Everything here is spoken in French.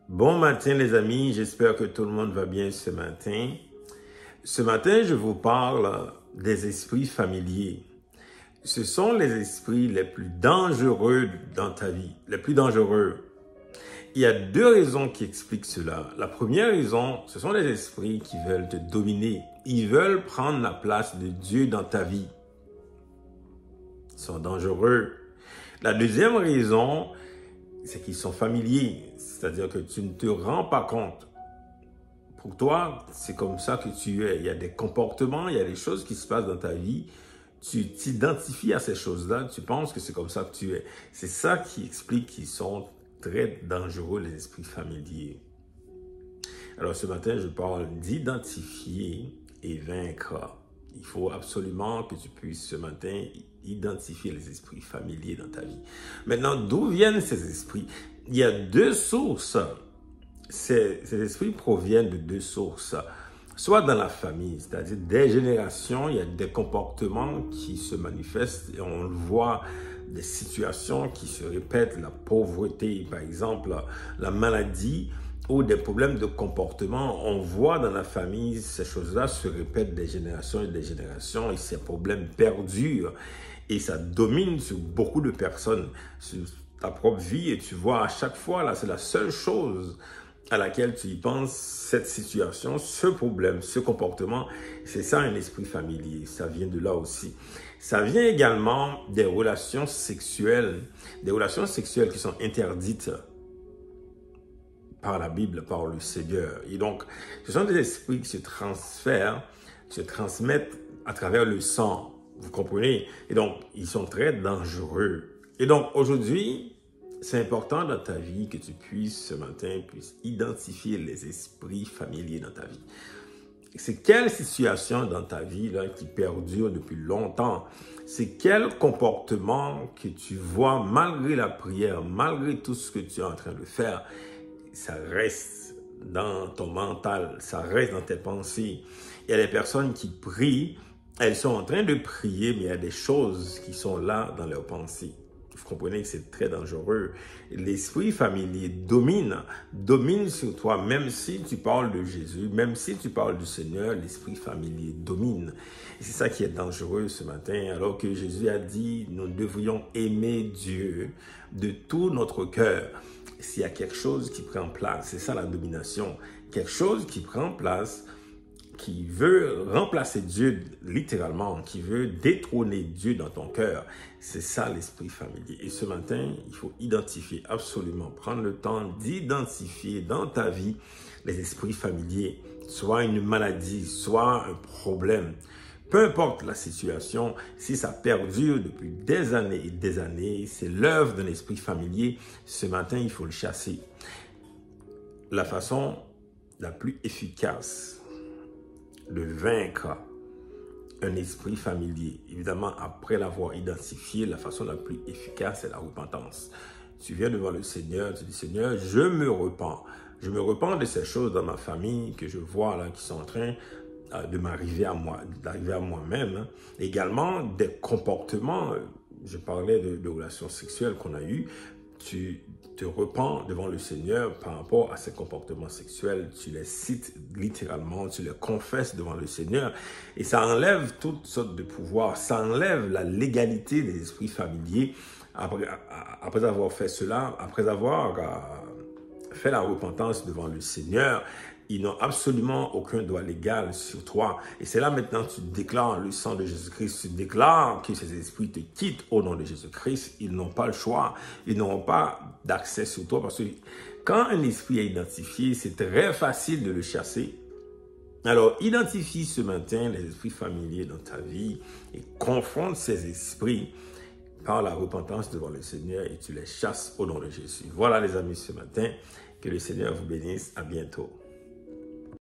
Bon matin les amis, j'espère que tout le monde va bien ce matin. Ce matin, je vous parle des esprits familiers. Ce sont les esprits les plus dangereux dans ta vie, les plus dangereux. Il y a deux raisons qui expliquent cela. La première raison, ce sont les esprits qui veulent te dominer. Ils veulent prendre la place de Dieu dans ta vie. Ils sont dangereux. La deuxième raison, c'est qu'ils sont familiers. C'est-à-dire que tu ne te rends pas compte. Pour toi, c'est comme ça que tu es. Il y a des comportements, il y a des choses qui se passent dans ta vie. Tu t'identifies à ces choses-là, tu penses que c'est comme ça que tu es. C'est ça qui explique qu'ils sont très dangereux, les esprits familiers. Alors ce matin, je parle d'identifier et vaincre. Il faut absolument que tu puisses ce matin identifier les esprits familiers dans ta vie. Maintenant, d'où viennent ces esprits? Il y a deux sources. Ces esprits proviennent de deux sources. Soit dans la famille, c'est-à-dire des générations, il y a des comportements qui se manifestent et on le voit, des situations qui se répètent, la pauvreté, par exemple, la maladie ou des problèmes de comportement. On voit dans la famille, ces choses-là se répètent des générations et ces problèmes perdurent et ça domine sur beaucoup de personnes, sur ta propre vie et tu vois à chaque fois, là, c'est la seule chose à laquelle tu y penses, cette situation, ce problème, ce comportement, c'est ça un esprit familier, ça vient de là aussi. Ça vient également des relations sexuelles qui sont interdites par la Bible, par le Seigneur. Et donc, ce sont des esprits qui se transfèrent, qui se transmettent à travers le sang, vous comprenez? Et donc, ils sont très dangereux. Et donc, aujourd'hui, c'est important dans ta vie que tu puisses, ce matin, identifier les esprits familiers dans ta vie. C'est quelle situation dans ta vie là, qui perdure depuis longtemps? C'est quel comportement que tu vois malgré la prière, malgré tout ce que tu es en train de faire? Ça reste dans ton mental, ça reste dans tes pensées. Il y a des personnes qui prient, elles sont en train de prier, mais il y a des choses qui sont là dans leurs pensées. Vous comprenez que c'est très dangereux. L'esprit familier domine sur toi, même si tu parles de Jésus, même si tu parles du Seigneur, l'esprit familier domine. Et c'est ça qui est dangereux ce matin, alors que Jésus a dit, nous devrions aimer Dieu de tout notre cœur. S'il y a quelque chose qui prend place, c'est ça la domination, quelque chose qui prend place, qui veut remplacer Dieu littéralement, qui veut détrôner Dieu dans ton cœur. C'est ça l'esprit familier. Et ce matin, il faut identifier absolument, prendre le temps d'identifier dans ta vie les esprits familiers, soit une maladie, soit un problème. Peu importe la situation, si ça perdure depuis des années et des années, c'est l'œuvre d'un esprit familier. Ce matin, il faut le chasser. La façon la plus efficace de vaincre un esprit familier, évidemment, après l'avoir identifié, la façon la plus efficace, c'est la repentance. Tu viens devant le Seigneur, tu dis, Seigneur, je me repens. Je me repens de ces choses dans ma famille que je vois là, qui sont en train de m'arriver à moi, d'arriver à moi-même. Également, des comportements, je parlais de relations sexuelles qu'on a eues, tu te repens devant le Seigneur par rapport à ces comportements sexuels, tu les cites littéralement, tu les confesses devant le Seigneur et ça enlève toutes sortes de pouvoirs, ça enlève la légalité des esprits familiers après avoir fait cela, après avoir fait la repentance devant le Seigneur. Ils n'ont absolument aucun droit légal sur toi. Et c'est là maintenant que tu déclares le sang de Jésus-Christ. Tu déclares que ces esprits te quittent au nom de Jésus-Christ. Ils n'ont pas le choix. Ils n'auront pas d'accès sur toi. Parce que quand un esprit est identifié, c'est très facile de le chasser. Alors, identifie ce matin les esprits familiers dans ta vie et confronte ces esprits par la repentance devant le Seigneur et tu les chasses au nom de Jésus. Voilà les amis ce matin. Que le Seigneur vous bénisse. À bientôt.